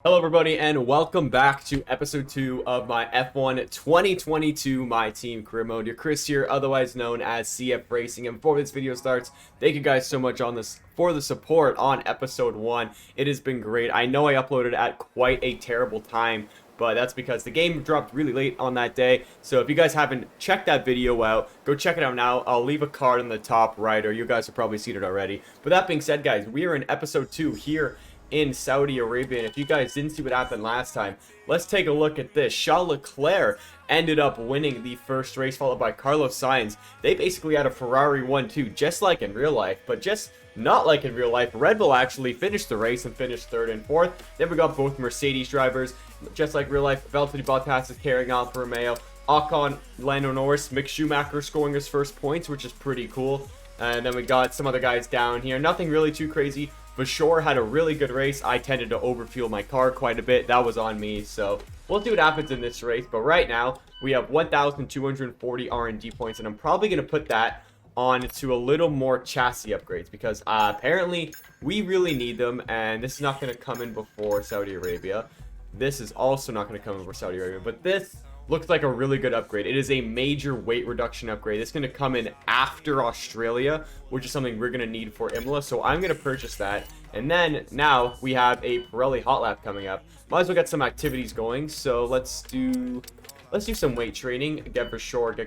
Hello everybody and welcome back to episode 2 of my F1 2022 My Team Career Mode. Your Chris here, otherwise known as CFRacing. And before this video starts, thank you guys so much for the support on episode 1. It has been great. I know I uploaded at quite a terrible time, but that's because the game dropped really late on that day. So if you guys haven't checked that video out, go check it out now. I'll leave a card in the top right, or you guys have probably seen it already. But that being said, guys, we are in episode 2 here in Saudi Arabia, and if you guys didn't see what happened last time, let's take a look at this. Charles Leclerc ended up winning the first race, followed by Carlos Sainz. They basically had a Ferrari 1-2, just like in real life, but just not like in real life. Red Bull actually finished the race and finished 3rd and 4th. Then we got both Mercedes drivers, just like real life. Valtteri Bottas is carrying on for Romeo. Ocon, Lando Norris, Mick Schumacher scoring his first points, which is pretty cool. And then we got some other guys down here. Nothing really too crazy. For sure, had a really good race. I tended to overfuel my car quite a bit. That was on me. So we'll see what happens in this race. But right now, we have 1,240 R&D points. And I'm probably going to put that on to a little more chassis upgrades. Because apparently, we really need them. And this is not going to come in before Saudi Arabia. This is also not going to come in before Saudi Arabia. But this looks like a really good upgrade. It is a major weight reduction upgrade. It's going to come in after Australia, which is something we're going to need for Imola. So I'm going to purchase that. And then now we have a Pirelli Hot Lap coming up. Might as well get some activities going. So let's do some weight training. Get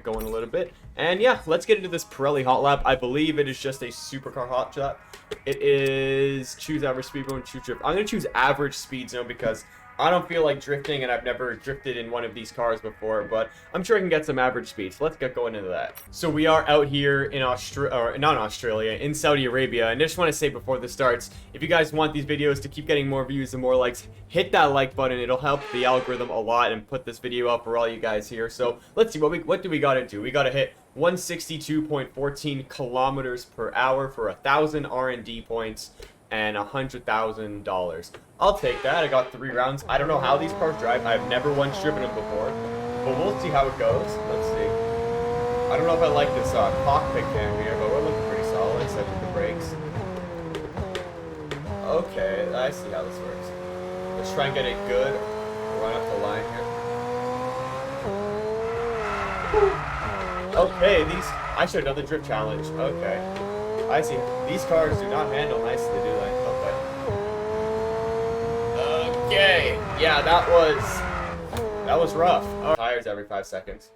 going a little bit. And yeah, let's get into this Pirelli Hot Lap. I believe it is just a Supercar Hot Lap. It is choose average speed zone, choose drift. I'm going to choose average speed zone because I don't feel like drifting, and I've never drifted in one of these cars before, but I'm sure I can get some average speed. So let's get going into that. So we are out here in in Saudi Arabia, and I just want to say before this starts, if you guys want these videos to keep getting more views and more likes, hit that like button. It'll help the algorithm a lot and put this video up for all you guys here. So let's see, what do we got to do? We got to hit 162.14 kilometers per hour for 1,000 R&D points and $100,000. I'll take that. I got 3 rounds. I don't know how these cars drive. I've never once driven them before, but we'll see how it goes. Let's see. I don't know if I like this cockpit cam here, but we're looking pretty solid, except for the brakes. Okay, I see how this works. Let's try and get it good. Run up the line here. Okay, I should have done the drift challenge. Okay. I see. These cars do not handle nicely, do they? Okay. Yeah, that was rough. Oh, tires every 5 seconds.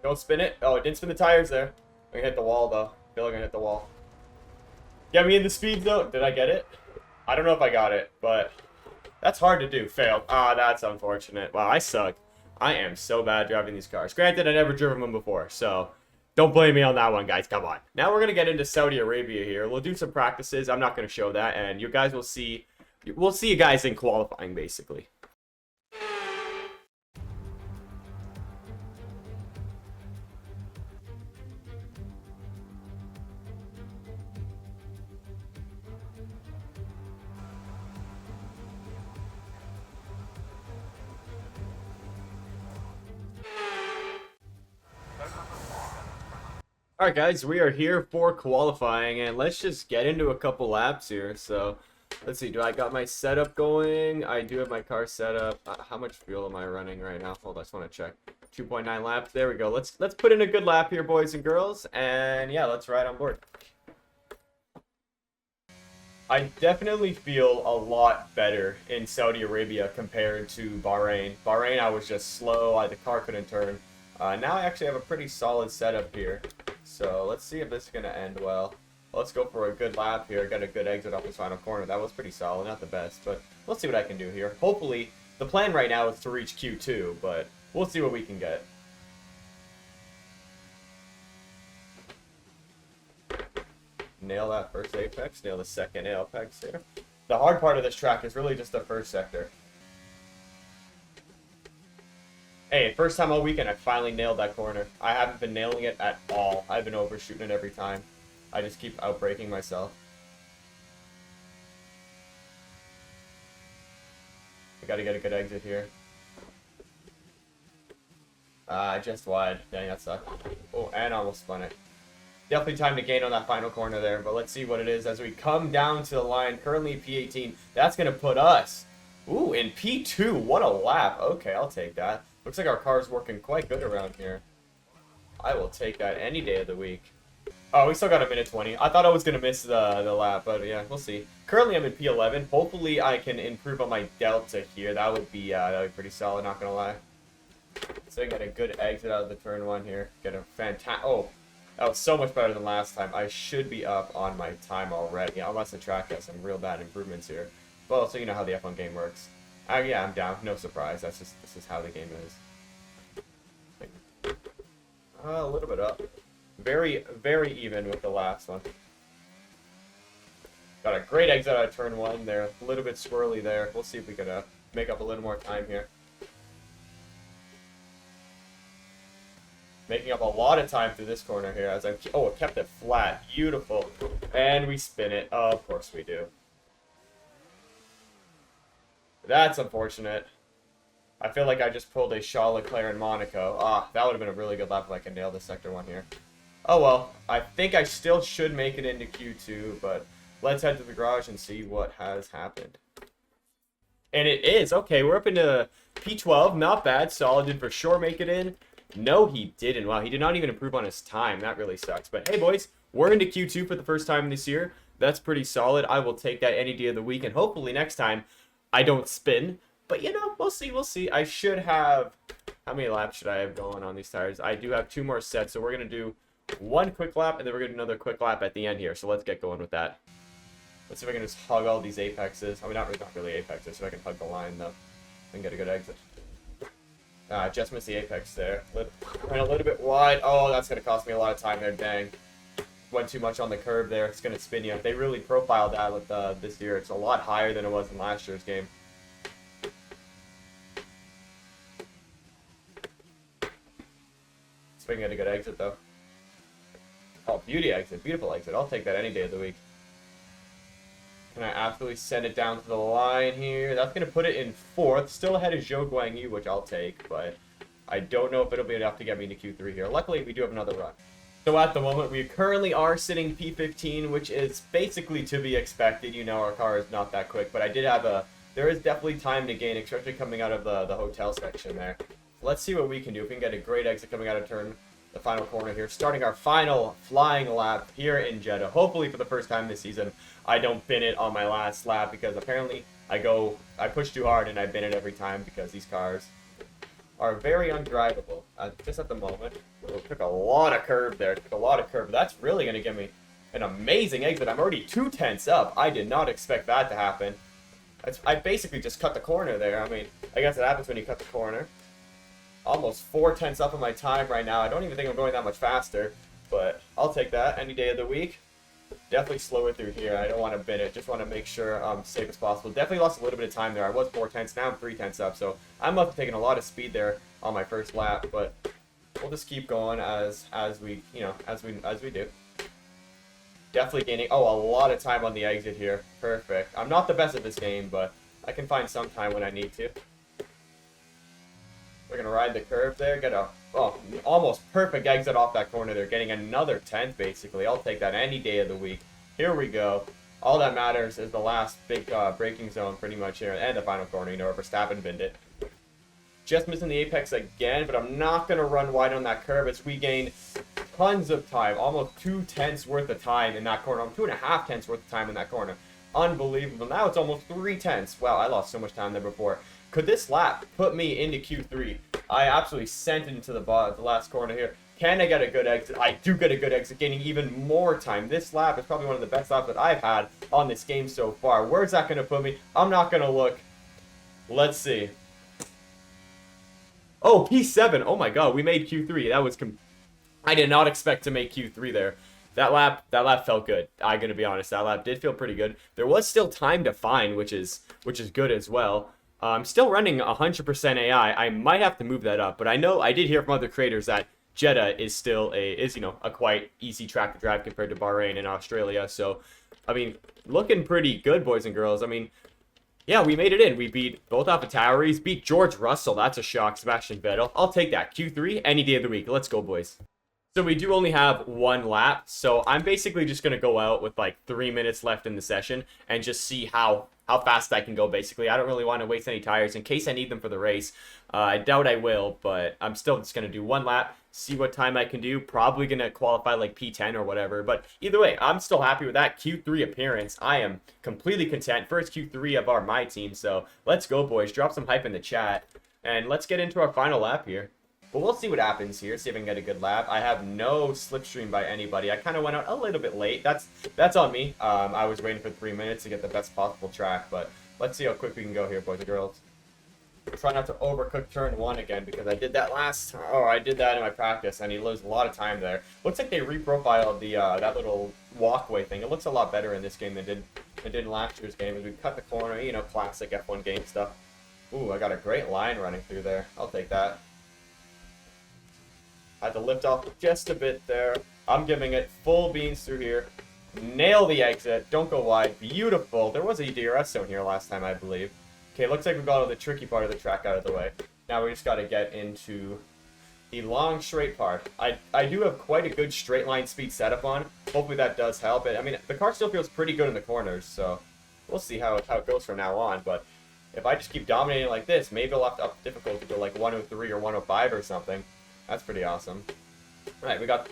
Don't spin it. Oh, it didn't spin the tires there. I'm gonna hit the wall though. I feel like I'm gonna hit the wall. Get me in the speed zone. Did I get it? I don't know if I got it, but that's hard to do. Failed. Ah, that's unfortunate. Wow, I suck. I am so bad driving these cars. Granted, I never driven them before, so don't blame me on that one, guys. Come on. Now we're going to get into Saudi Arabia here. We'll do some practices. I'm not going to show that, and you guys will see. We'll see you guys in qualifying, basically. Alright guys, we are here for qualifying, and let's just get into a couple laps here. So, let's see, do I got my setup going? I do have my car set up. How much fuel am I running right now? Hold on, I just want to check. 2.9 laps, there we go. Let's put in a good lap here, boys and girls, and yeah, let's ride on board. I definitely feel a lot better in Saudi Arabia compared to Bahrain. Bahrain, I was just slow, the car couldn't turn. Now I actually have a pretty solid setup here. So let's see if this is going to end well. Let's go for a good lap here. Got a good exit off this final corner. That was pretty solid. Not the best, but let's see what I can do here. Hopefully, the plan right now is to reach Q2, but we'll see what we can get. Nail that first apex. Nail the second apex here. The hard part of this track is really just the first sector. Hey, first time all weekend, I finally nailed that corner. I haven't been nailing it at all. I've been overshooting it every time. I just keep outbraking myself. I gotta get a good exit here. Just wide. Dang, that sucked. Oh, and almost spun it. Definitely time to gain on that final corner there, but let's see what it is as we come down to the line. Currently P18. That's going to put us, ooh, in P2. What a lap. Okay, I'll take that. Looks like our car's working quite good around here. I will take that any day of the week. Oh, we still got a minute 20. I thought I was going to miss the lap, but yeah, we'll see. Currently, I'm in P11. Hopefully, I can improve on my delta here. That would be pretty solid, not going to lie. So I get a good exit out of the turn 1 here. Get a fantastic... Oh, that was so much better than last time. I should be up on my time already, unless the track has some real bad improvements here. Well, so you know how the F1 game works. Yeah, I'm down. No surprise. This is how the game is. A little bit up. Very, very even with the last one. Got a great exit out of turn 1 there. A little bit swirly there. We'll see if we can make up a little more time here. Making up a lot of time through this corner here as I'm... Oh, it kept it flat. Beautiful. And we spin it. Oh, of course we do. That's unfortunate. I feel like I just pulled a Charles Leclerc in Monaco. Ah, that would have been a really good lap if I could nail this sector 1 here. Oh well, I think I still should make it into Q2, but let's head to the garage and see what has happened. And it is. Okay, we're up into P12. Not bad. Solid did for sure make it in. No, he didn't. Wow, he did not even improve on his time. That really sucks. But hey, boys, we're into Q2 for the first time this year. That's pretty solid. I will take that any day of the week, and hopefully next time I don't spin. But, you know, we'll see. We'll see. I should have... How many laps should I have going on these tires? I do have 2 more sets, so we're going to do 1 quick lap, and then we're going to do another quick lap at the end here. So let's get going with that. Let's see if I can just hug all these apexes. I mean, not really apexes, so I can hug the line, though, and get a good exit. Just missed the apex there. Went a little bit wide. Oh, that's going to cost me a lot of time there. Dang. Went too much on the curve there. It's going to spin you. They really profiled that with this year. It's a lot higher than it was in last year's game. So we can get a good exit, though. Oh, beauty exit. Beautiful exit. I'll take that any day of the week. Can I absolutely send it down to the line here? That's going to put it in 4th. Still ahead of Zhou Guanyu, which I'll take, but I don't know if it'll be enough to get me into Q3 here. Luckily, we do have another run. So at the moment, we currently are sitting P15, which is basically to be expected. You know, our car is not that quick, but I did have there is definitely time to gain, especially coming out of the hotel section there. Let's see what we can do. If we can get a great exit coming out of the final corner here, starting our final flying lap here in Jeddah. Hopefully for the first time this season, I don't bin it on my last lap, because apparently I push too hard and I bin it every time because these cars are very undrivable. Just at the moment, it took a lot of curve there. Took a lot of curve. That's really going to give me an amazing exit. I'm already 2/10 up. I did not expect that to happen. I basically just cut the corner there. I mean, I guess it happens when you cut the corner. Almost 4/10 up on my time right now. I don't even think I'm going that much faster, but I'll take that any day of the week. Definitely slow it through here. I don't want to bin it. Just want to make sure I'm safe as possible. Definitely lost a little bit of time there. I was 4/10. Now I'm 3/10 up, so I must have taken a lot of speed there on my first lap. But we'll just keep going as we do. Definitely gaining a lot of time on the exit here. Perfect. I'm not the best at this game, but I can find some time when I need to. We're going to ride the curve there, get a almost perfect exit off that corner there, getting another 10th basically. I'll take that any day of the week. Here we go. All that matters is the last big braking zone pretty much here, and the final corner, you know, where Verstappen binned it. Just missing the apex again, but I'm not going to run wide on that curve as we gain tons of time, almost 2/10 worth of time in that corner, 2.5 worth of time in that corner. Unbelievable. Now it's almost 3/10. Wow, I lost so much time there before. Could this lap put me into Q3? I absolutely sent it into the last corner here. Can I get a good exit? I do get a good exit, gaining even more time. This lap is probably one of the best laps that I've had on this game so far. Where's that going to put me? I'm not going to look. Let's see. Oh, P7. Oh my god, we made Q3. That was... I did not expect to make Q3 there. That lap felt good. I'm going to be honest. That lap did feel pretty good. There was still time to find, which is good as well. I'm still running 100% AI. I might have to move that up, but I did hear from other creators that Jeddah is still a quite easy track to drive compared to Bahrain and Australia. So, I mean, looking pretty good, boys and girls. I mean, yeah, we made it in. We beat both AlphaTauris, beat George Russell. That's a shock. Sebastian Vettel. I'll take that. Q3 any day of the week. Let's go, boys. So we do only have one lap, so I'm basically just going to go out with like 3 minutes left in the session and just see how fast I can go, basically. I don't really want to waste any tires in case I need them for the race. I doubt I will, but I'm still just going to do one lap, see what time I can do. Probably going to qualify like P10 or whatever, but either way, I'm still happy with that Q3 appearance. I am completely content. First Q3 of my team, so let's go, boys. Drop some hype in the chat, and let's get into our final lap here. But we'll see what happens here, see if I can get a good lap. I have no slipstream by anybody. I kind of went out a little bit late. That's on me. I was waiting for 3 minutes to get the best possible track, but let's see how quick we can go here, boys and girls. Try not to overcook turn 1 again, because I did that I did that in my practice, and he loses a lot of time there. Looks like they reprofiled the that little walkway thing. It looks a lot better in this game than it did in last year's game, as we cut the corner, you know, classic F1 game stuff. Ooh, I got a great line running through there. I'll take that. I had to lift off just a bit there. I'm giving it full beans through here. Nail the exit. Don't go wide. Beautiful. There was a DRS zone here last time, I believe. Okay, looks like we got all the tricky part of the track out of the way. Now we just got to get into the long straight part. I do have quite a good straight line speed setup on. Hopefully that does help it. I mean, the car still feels pretty good in the corners, so we'll see how it goes from now on. But if I just keep dominating like this, maybe I'll have to up difficulty to like 103 or 105 or something. That's pretty awesome. Alright, we got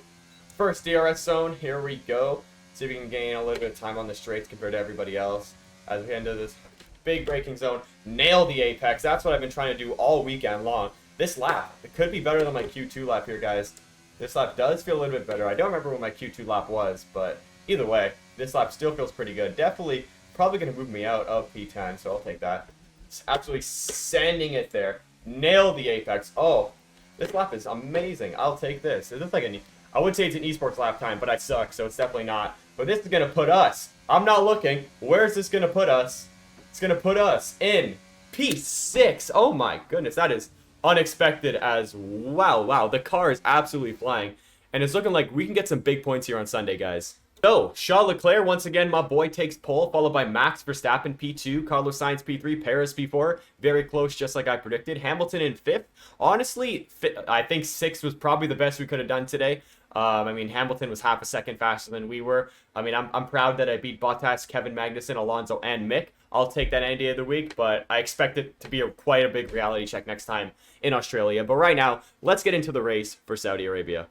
first DRS zone. Here we go. See if we can gain a little bit of time on the straights compared to everybody else. As we head into this big braking zone. Nail the apex. That's what I've been trying to do all weekend long. This lap, it could be better than my Q2 lap here, guys. This lap does feel a little bit better. I don't remember what my Q2 lap was, but either way, this lap still feels pretty good. Definitely, probably going to move me out of P10, so I'll take that. It's absolutely sending it there. Nail the apex. Oh, this lap is amazing. I'll take this. It looks like I would say it's an esports lap time, but I suck, so it's definitely not. But this is going to put us, I'm not looking, where is this going to put us? It's going to put us in P6. Oh my goodness, that is unexpected as wow. The car is absolutely flying, and it's looking like we can get some big points here on Sunday, guys. So, Charles Leclerc, once again, my boy, takes pole, followed by Max Verstappen, P2, Carlos Sainz, P3, Perez, P4. Very close, just like I predicted. Hamilton in 5th. Honestly, I think 6th was probably the best we could have done today. I mean, Hamilton was half a second faster than we were. I mean, I'm proud that I beat Bottas, Kevin Magnussen, Alonso, and Mick. I'll take that any day of the week, but I expect it to be quite a big reality check next time in Australia. But right now, let's get into the race for Saudi Arabia.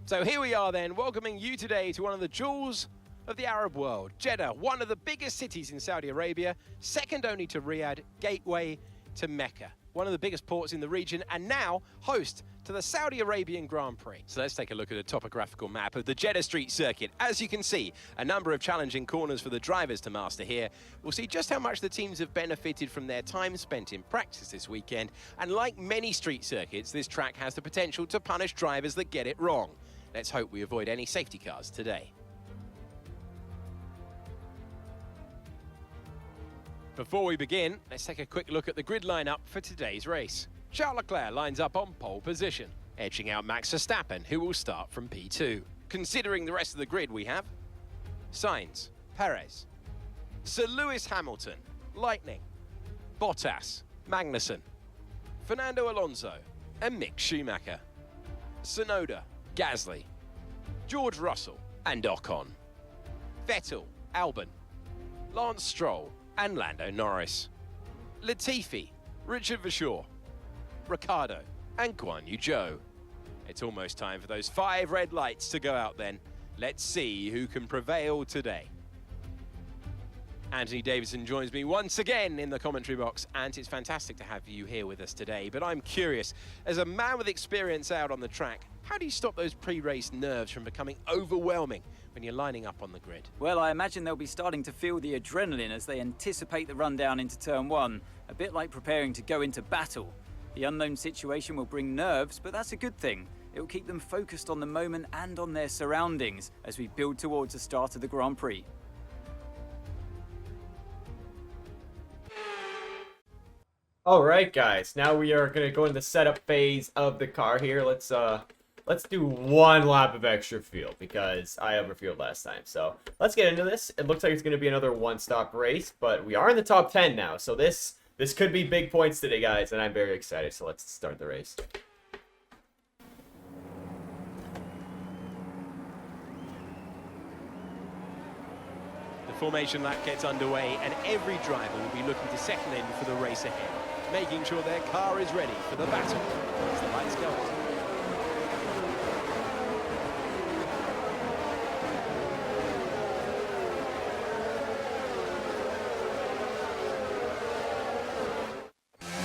So here we are then, welcoming you today to one of the jewels of the Arab world. Jeddah, one of the biggest cities in Saudi Arabia, second only to Riyadh, gateway to Mecca. One of the biggest ports in the region, and now host to the Saudi Arabian Grand Prix. So let's take a look at a topographical map of the Jeddah Street Circuit. As you can see, a number of challenging corners for the drivers to master here. We'll see just how much the teams have benefited from their time spent in practice this weekend. And like many street circuits, this track has the potential to punish drivers that get it wrong. Let's hope we avoid any safety cars today. Before we begin, let's take a quick look at the grid lineup for today's race. Charles Leclerc lines up on pole position, edging out Max Verstappen, who will start from P2. Considering the rest of the grid, we have Sainz, Perez, Sir Lewis Hamilton, Lightning, Bottas, Magnussen, Fernando Alonso, and Mick Schumacher, Tsunoda, Gasly, George Russell, and Ocon, Vettel, Albon, Lance Stroll, and Lando Norris, Latifi, Richard Verschoor, Ricciardo, and Guan Yu Zhou. It's almost time for those 5 red lights to go out then. Let's see who can prevail today. Anthony Davidson joins me once again in the commentary box, and it's fantastic to have you here with us today. But I'm curious, as a man with experience out on the track, how do you stop those pre-race nerves from becoming overwhelming when you're lining up on the grid? Well, I imagine they'll be starting to feel the adrenaline as they anticipate the rundown into turn 1, a bit like preparing to go into battle. The unknown situation will bring nerves, but that's a good thing. It will keep them focused on the moment and on their surroundings as we build towards the start of the Grand Prix. Alright guys, now we are going to go into the setup phase of the car here. Let's do 1 lap of extra fuel because I overfueled last time. So let's get into this. It looks like it's going to be another one-stop race, but we are in the top 10 now. So this This could be big points today, guys, and I'm very excited. So let's start the race. The formation lap gets underway, and every driver will be looking to settle in for the race ahead, making sure their car is ready for the battle as the lights go on.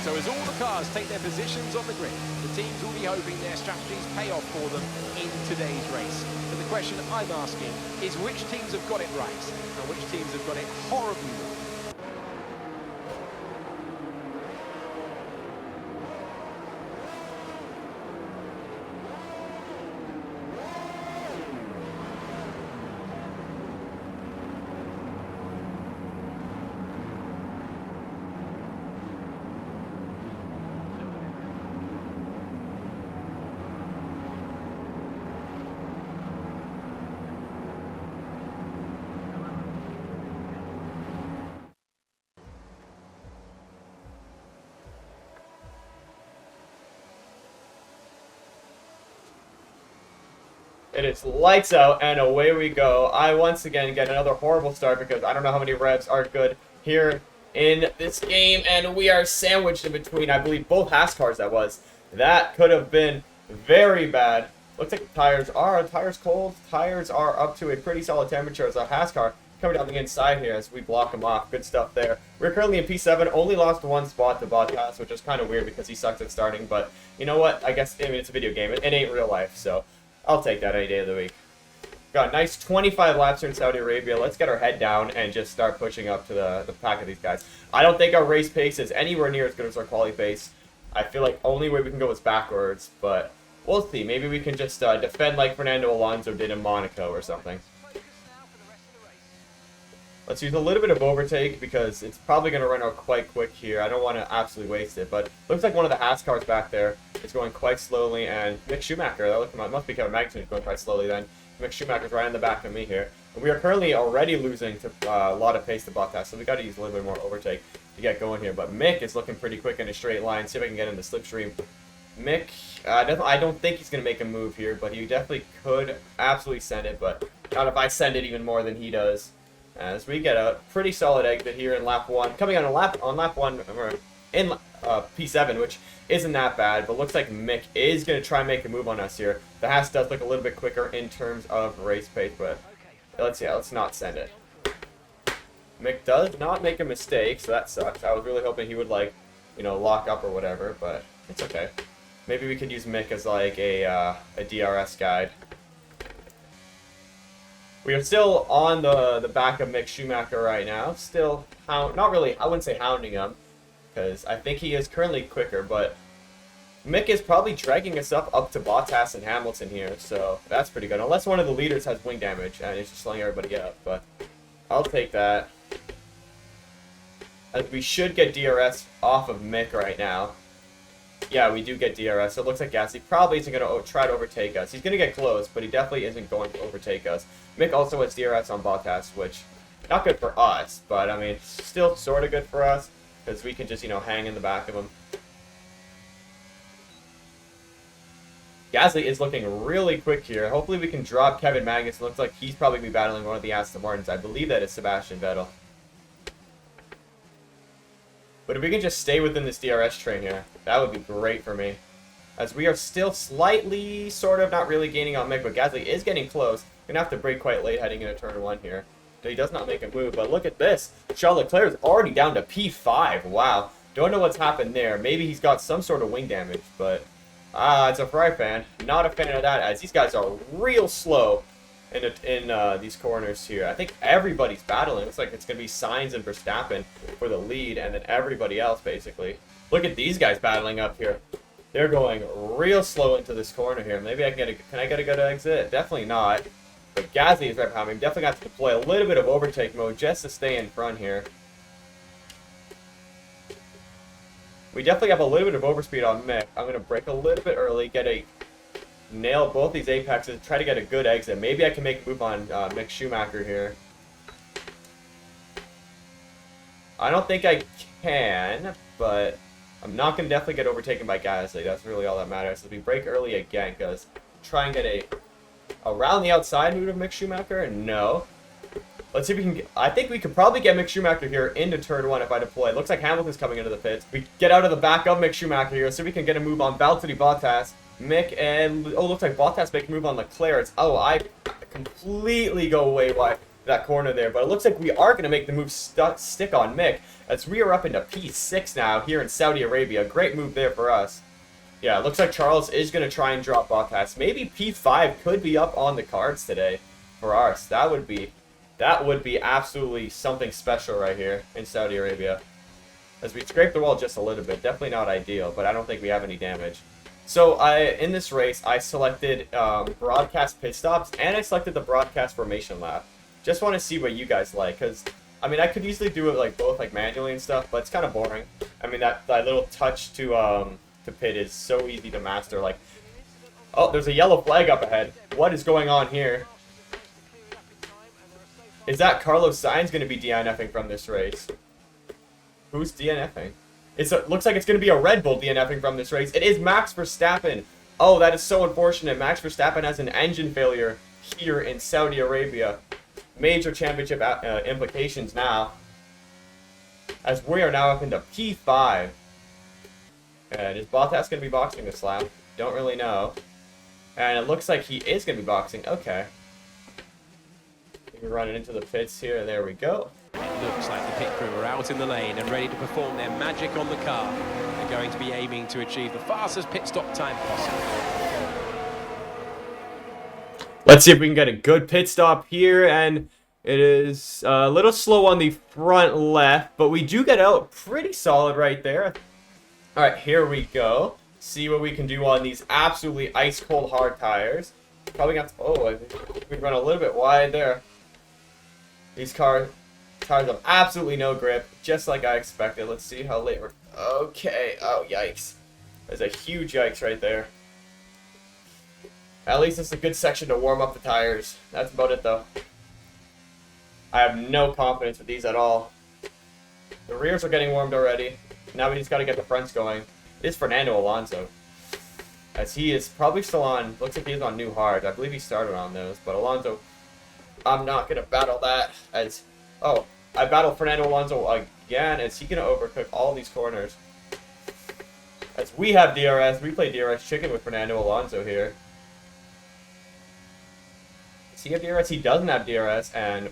So as all the cars take their positions on the grid, the teams will be hoping their strategies pay off for them in today's race. But the question I'm asking is which teams have got it right and which teams have got it horribly wrong? It is lights out, and away we go. I once again get another horrible start because I don't know how many revs are good here in this game, and we are sandwiched in between, I believe, both Haas cars that was. That could have been very bad. Looks like tires cold. Tires are up to a pretty solid temperature as a Haas car coming down the inside here as we block them off. Good stuff there. We're currently in P7, only lost one spot to Bottas, which is kind of weird because he sucks at starting, but you know what? I guess, it's a video game. It ain't real life, so I'll take that any day of the week. Got a nice 25 laps here in Saudi Arabia. Let's get our head down and just start pushing up to the pack of these guys. I don't think our race pace is anywhere near as good as our quali pace. I feel like only way we can go is backwards, but we'll see. Maybe we can just defend like Fernando Alonso did in Monaco or something. Let's use a little bit of overtake because it's probably going to run out quite quick here. I don't want to absolutely waste it, but looks like one of the Haas cars back there is going quite slowly, and Mick Schumacher, that must be Kevin Magnussen who's going quite slowly then. Mick Schumacher's right in the back of me here. And we are currently already losing to a lot of pace to Bottas, so we got to use a little bit more overtake to get going here. But Mick is looking pretty quick in a straight line. See if I can get in the slipstream. Mick, I don't think he's going to make a move here, but he definitely could absolutely send it, but not if I send it even more than he does. As we get a pretty solid exit here in lap 1. Coming on lap 1 in P7, which isn't that bad, but looks like Mick is going to try and make a move on us here. The Haas does look a little bit quicker in terms of race pace, but let's not send it. Mick does not make a mistake, so that sucks. I was really hoping he would, like, lock up or whatever, but it's okay. Maybe we could use Mick as like a DRS guide. We are still on the back of Mick Schumacher right now. Still, not really, I wouldn't say hounding him, because I think he is currently quicker, but Mick is probably dragging us up to Bottas and Hamilton here, so that's pretty good. Unless one of the leaders has wing damage and is just slowing everybody up, but I'll take that. As we should get DRS off of Mick right now. Yeah, we do get DRS, so it looks like Gasly probably isn't going to try to overtake us. He's going to get close, but he definitely isn't going to overtake us. Mick also has DRS on Bottas, which, not good for us, but, I mean, still sort of good for us, because we can just, hang in the back of him. Gasly is looking really quick here. Hopefully we can drop Kevin Magnussen. Looks like he's probably going to be battling one of the Aston Martins. I believe that is Sebastian Vettel. But if we can just stay within this DRS train here, that would be great for me. As we are still slightly, sort of, not really gaining on Mick, but Gasly is getting close. Going to have to brake quite late heading into turn 1 here. He does not make a move, but look at this. Charles Leclerc is already down to P5. Wow. Don't know what's happened there. Maybe he's got some sort of wing damage, but as a Ferrari fan, not a fan of that, as these guys are real slow in these corners here. I think everybody's battling. Looks like it's going to be Sainz and Verstappen for the lead, and then everybody else, basically. Look at these guys battling up here. They're going real slow into this corner here. Maybe I can I get a good exit? Definitely not. But Gasly is right behind me. Definitely got to deploy a little bit of overtake mode just to stay in front here. We definitely have a little bit of overspeed on Mick. I'm going to brake a little bit early, nail both these apexes, try to get a good exit. Maybe I can make a move on Mick Schumacher here. I don't think I can, but I'm not going to definitely get overtaken by Gasly. That's really all that matters. So we brake early again, because try and get a around the outside move of Mick Schumacher? No. Let's see if we can get, I think we could probably get Mick Schumacher here into turn 1 if I deploy. Looks like Hamilton's coming into the pits. We get out of the back of Mick Schumacher here, so we can get a move on Valtteri Bottas. Mick and, oh, looks like Bottas make a move on Leclerc. It's, oh, I completely go away by that corner there, but it looks like we are going to make the move stick on Mick, as we are up into P6 now here in Saudi Arabia. Great move there for us. Yeah, it looks like Charles is going to try and drop Bottas. Maybe P5 could be up on the cards today for us. That would be absolutely something special right here in Saudi Arabia. As we scrape the wall just a little bit. Definitely not ideal, but I don't think we have any damage. So in this race, I selected broadcast pit stops, and I selected the broadcast formation lap. Just want to see what you guys like, because I mean, I could easily do it like both like manually and stuff, but it's kind of boring. I mean, that little touch to pit is so easy to master. Like, oh, there's a yellow flag up ahead. What is going on here? Is that Carlos Sainz going to be DNFing from this race? Who's DNFing? Looks like it's going to be a Red Bull DNFing from this race. It is Max Verstappen. Oh, that is so unfortunate. Max Verstappen has an engine failure here in Saudi Arabia. Major championship implications now, as we are now up into P5. And is Bottas going to be boxing this lap? Don't really know. And it looks like he is going to be boxing. Okay. We're running into the pits here. There we go. It looks like the pit crew are out in the lane and ready to perform their magic on the car. They're going to be aiming to achieve the fastest pit stop time possible. Let's see if we can get a good pit stop here, and it is a little slow on the front left, but we do get out pretty solid right there. All right, here we go. See what we can do on these absolutely ice-cold hard tires. Probably got to, oh, I think we run a little bit wide there. These tires have absolutely no grip, just like I expected. Let's see how late we're... Okay, oh, yikes. There's a huge yikes right there. At least it's a good section to warm up the tires. That's about it, though. I have no confidence with these at all. The rears are getting warmed already. Now we just got to get the fronts going. It is Fernando Alonso, as he is probably still on, looks like he is on new hard. I believe he started on those, but Alonso, I'm not going to battle that as, oh, I battled Fernando Alonso again. Is he going to overcook all these corners? As we have DRS, we play DRS chicken with Fernando Alonso here. Does he have DRS? He doesn't have DRS, and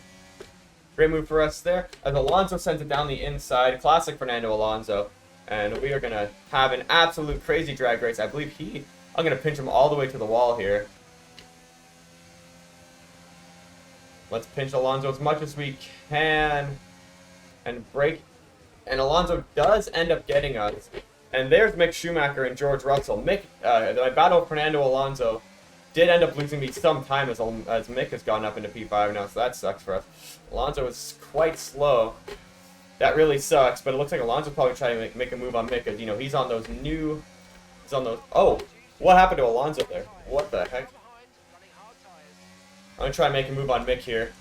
great move for us there. As Alonso sends it down the inside, classic Fernando Alonso. And we are going to have an absolute crazy drag race. I believe I'm going to pinch him all the way to the wall here. Let's pinch Alonso as much as we can and break. And Alonso does end up getting us. And there's Mick Schumacher and George Russell. My battle with Fernando Alonso did end up losing me some time as Mick has gone up into P5 now, so that sucks for us. Alonso is quite slow. That really sucks, but it looks like Alonso's probably trying to make a move on Mick, because, you know, he's on those... Oh, what happened to Alonso there? What the heck? I'm going to try and make a move on Mick here,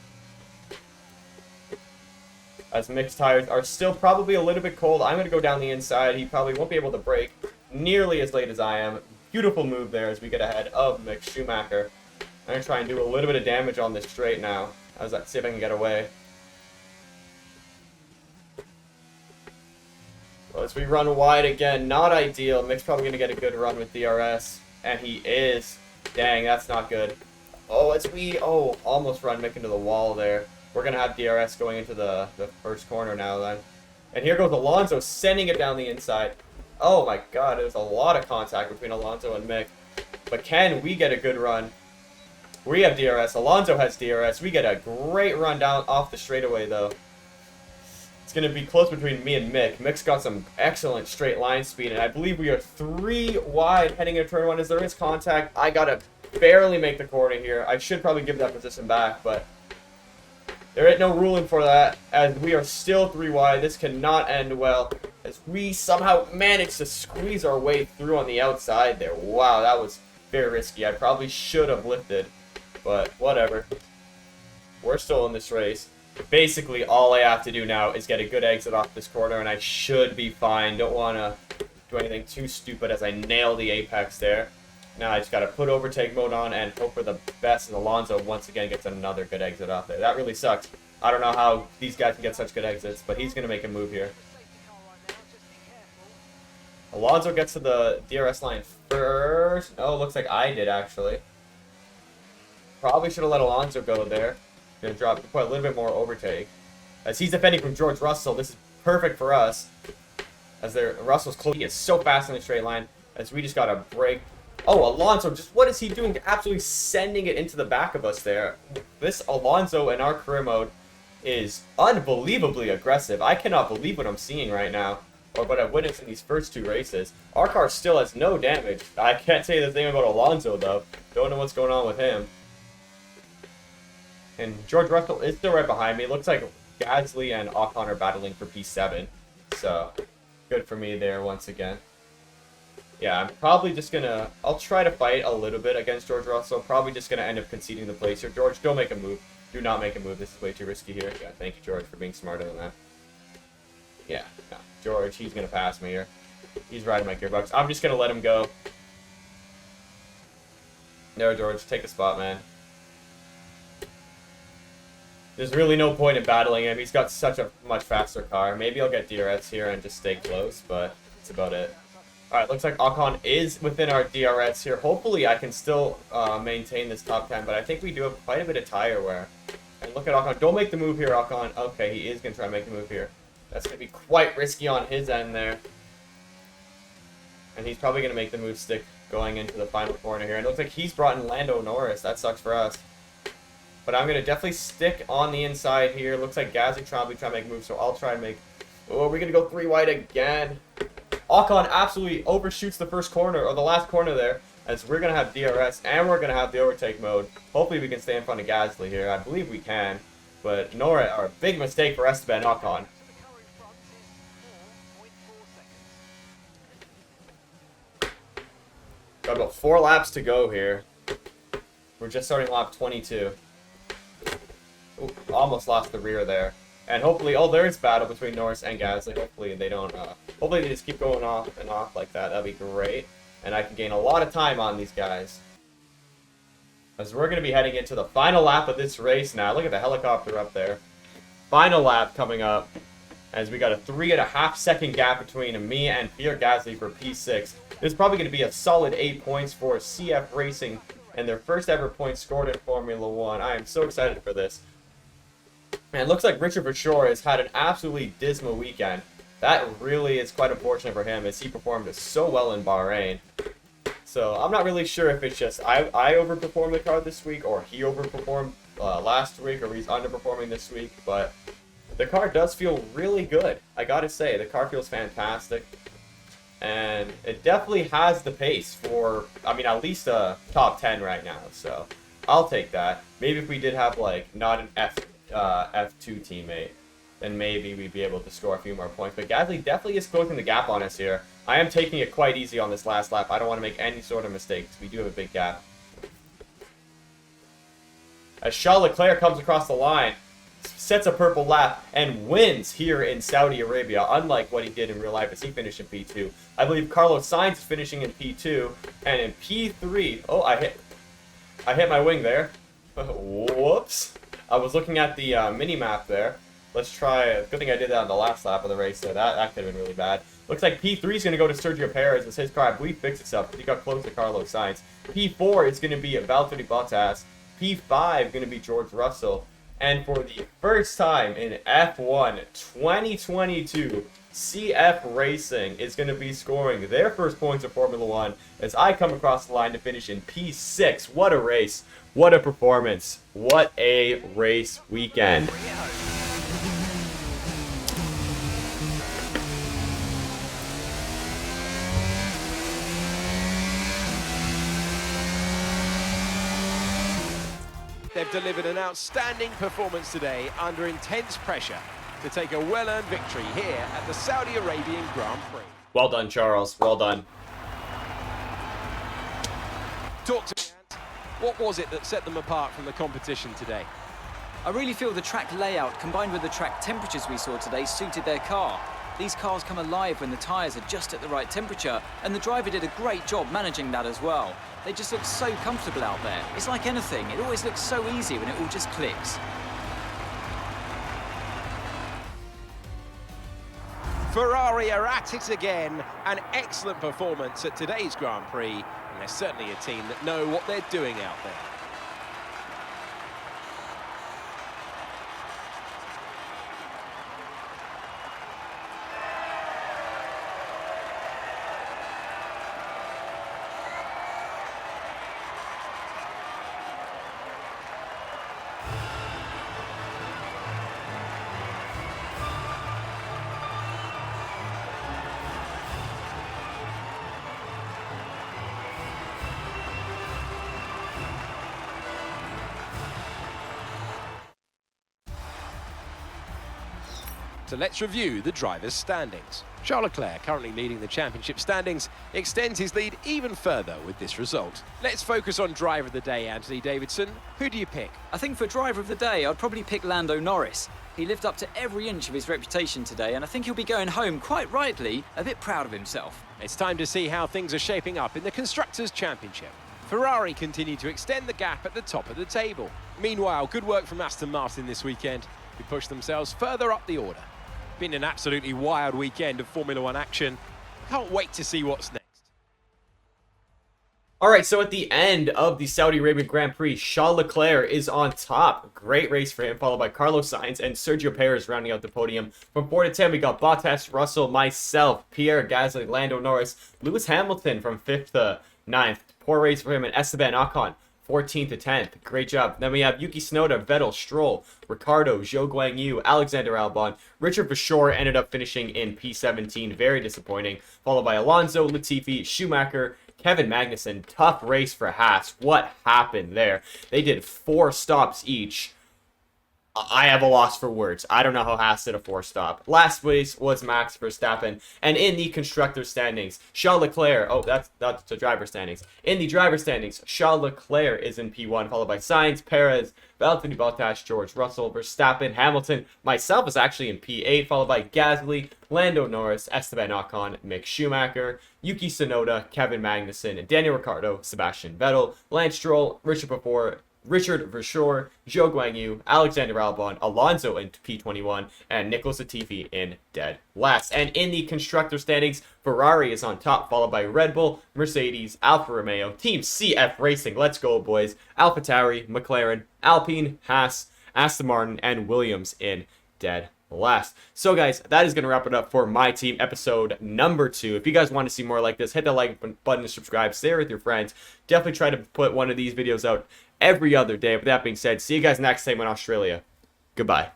as Mick's tires are still probably a little bit cold. I'm going to go down the inside. He probably won't be able to brake nearly as late as I am. Beautiful move there as we get ahead of Mick Schumacher. I'm going to try and do a little bit of damage on this straight now. Let's see if I can get away. Well, as we run wide again, not ideal. Mick's probably going to get a good run with DRS, and he is. Dang, that's not good. Oh, almost run Mick into the wall there. We're going to have DRS going into the first corner now then. And here goes Alonso sending it down the inside. Oh my god, there's a lot of contact between Alonso and Mick. But can we get a good run? We have DRS. Alonso has DRS. We get a great run down off the straightaway though. It's going to be close between me and Mick. Mick's got some excellent straight line speed, and I believe we are 3 wide heading into turn 1 as there is contact. I got to barely make the corner here. I should probably give that position back, but there ain't no ruling for that, as we are still 3 wide. This cannot end well, as we somehow managed to squeeze our way through on the outside there. Wow, that was very risky. I probably should have lifted, but whatever. We're still in this race. Basically, all I have to do now is get a good exit off this corner, and I should be fine. Don't want to do anything too stupid as I nail the apex there. Now I just got to put overtake mode on and hope for the best, and Alonso once again gets another good exit off there. That really sucks. I don't know how these guys can get such good exits, but he's going to make a move here. Alonso gets to the DRS line first. Oh, looks like I did, actually. Probably should have let Alonso go there. Gonna drop quite a little bit more overtake. As he's defending from George Russell, this is perfect for us. As Russell's close, he is so fast in the straight line. As we just got a break. Oh, Alonso, just what is he doing? Absolutely sending it into the back of us there. This Alonso in our career mode is unbelievably aggressive. I cannot believe what I'm seeing right now, or what I've witnessed in these first two races. Our car still has no damage. I can't say the thing about Alonso, though. Don't know what's going on with him. And George Russell is still right behind me. Looks like Gasly and Ocon are battling for P7. So, good for me there once again. Yeah, I'm probably just going to... I'll try to fight a little bit against George Russell. Probably just going to end up conceding the place here. George, don't make a move. Do not make a move. This is way too risky here. Yeah, thank you, George, for being smarter than that. Yeah, no. George, he's going to pass me here. He's riding my gearbox. I'm just going to let him go. No, George, take a spot, man. There's really no point in battling him. He's got such a much faster car. Maybe I'll get DRS here and just stay close, but that's about it. Alright, looks like Ocon is within our DRS here. Hopefully I can still maintain this top 10, but I think we do have quite a bit of tire wear. And look at Ocon. Don't make the move here, Ocon. Okay, he is going to try and make the move here. That's going to be quite risky on his end there. And he's probably going to make the move stick going into the final corner here. And it looks like he's brought in Lando Norris. That sucks for us. But I'm going to definitely stick on the inside here. Looks like Gasly probably trying to make a move, so I'll try and make... Oh, we're going to go 3 wide again. Ocon absolutely overshoots the first corner, or the last corner there, as we're going to have DRS, and we're going to have the overtake mode. Hopefully we can stay in front of Gasly here. I believe we can. But Norris, or a big mistake for Esteban Ocon. Got about 4 laps to go here. We're just starting lap 22. Ooh, almost lost the rear there. And hopefully, oh, there's battle between Norris and Gasly. Hopefully they don't, hopefully they just keep going off and off like that. That'd be great. And I can gain a lot of time on these guys. As we're going to be heading into the final lap of this race now. Look at the helicopter up there. Final lap coming up. As we got a 3.5 second gap between me and Pierre Gasly for P6. This is probably going to be a solid 8 points for CFRacing. And their first ever points scored in Formula 1. I am so excited for this. And it looks like Richard Verschoor has had an absolutely dismal weekend. That really is quite unfortunate for him, as he performed so well in Bahrain. So I'm not really sure if it's just I overperformed the car this week, or he overperformed last week, or he's underperforming this week. But the car does feel really good. I gotta say, the car feels fantastic. And it definitely has the pace for, I mean, at least a top 10 right now. So I'll take that. Maybe if we did have, like, not an F2 teammate, then maybe we'd be able to score a few more points. But Gasly definitely is closing the gap on us here. I am taking it quite easy on this last lap. I don't want to make any sort of mistakes. We do have a big gap. As Charles Leclerc comes across the line, sets a purple lap, and wins here in Saudi Arabia, unlike what he did in real life as he finished in P2. I believe Carlos Sainz is finishing in P2, and in P3... Oh, I hit my wing there. Whoops. I was looking at the mini-map there. Let's try... Good thing I did that on the last lap of the race, so that could have been really bad. Looks like P3 is going to go to Sergio Perez, as his car, I believe, fixed itself, because he got close to Carlos Sainz. P4 is going to be Valtteri Bottas. P5 going to be George Russell. And for the first time in F1 2022, CFRacing is going to be scoring their first points of Formula 1 as I come across the line to finish in P6. What a race. What a performance. What a race weekend. They've delivered an outstanding performance today under intense pressure to take a well-earned victory here at the Saudi Arabian Grand Prix. Well done, Charles. Well done. Talk to me, Ant. What was it that set them apart from the competition today? I really feel the track layout combined with the track temperatures we saw today suited their car. These cars come alive when the tyres are just at the right temperature, and the driver did a great job managing that as well. They just look so comfortable out there. It's like anything, it always looks so easy when it all just clicks. Ferrari are at it again. An excellent performance at today's Grand Prix, and they're certainly a team that know what they're doing out there. So let's review the drivers' standings. Charles Leclerc, currently leading the championship standings, extends his lead even further with this result. Let's focus on driver of the day, Anthony Davidson. Who do you pick? I think for driver of the day, I'd probably pick Lando Norris. He lived up to every inch of his reputation today, and I think he'll be going home, quite rightly, a bit proud of himself. It's time to see how things are shaping up in the Constructors' Championship. Ferrari continue to extend the gap at the top of the table. Meanwhile, good work from Aston Martin this weekend, who pushed themselves further up the order. Been an absolutely wild weekend of Formula One action. Can't wait to see what's next. Alright, so at the end of the Saudi Arabian Grand Prix, Charles Leclerc is on top. Great race for him, followed by Carlos Sainz and Sergio Perez rounding out the podium. From 4 to 10, we got Bottas, Russell, myself, Pierre Gasly, Lando Norris, Lewis Hamilton from 5th to 9th. Poor race for him, and Esteban Ocon, 14th to 10th. Great job. Then we have Yuki Tsunoda, Vettel, Stroll, Ricciardo, Zhou Guanyu, Alexander Albon. Richard Verschoor ended up finishing in P17. Very disappointing. Followed by Alonso, Latifi, Schumacher, Kevin Magnussen. Tough race for Haas. What happened there? They did 4 stops each. I have a loss for words. I don't know how Haas did a 4-stop. Last place was Max Verstappen. And in the constructor standings, Charles Leclerc. Oh, that's the driver standings. In the driver standings, Charles Leclerc is in P1, followed by Sainz, Perez, Valtteri Bottas, George Russell, Verstappen, Hamilton. Myself is actually in P8, followed by Gasly, Lando Norris, Esteban Ocon, Mick Schumacher, Yuki Tsunoda, Kevin Magnussen, Daniel Ricciardo, Sebastian Vettel, Lance Stroll, Richard Verschoor, Zhou Guanyu, Alexander Albon, Alonso in P21, and Nicholas Latifi in dead last. And in the constructor standings, Ferrari is on top, followed by Red Bull, Mercedes, Alfa Romeo, Team CFRacing, let's go boys, AlphaTauri, McLaren, Alpine, Haas, Aston Martin, and Williams in dead last. So guys, that is going to wrap it up for my team episode number 2. If you guys want to see more like this, hit that like button to subscribe, share with your friends. Definitely try to put one of these videos out every other day. With that being said, see you guys next time in Australia. Goodbye.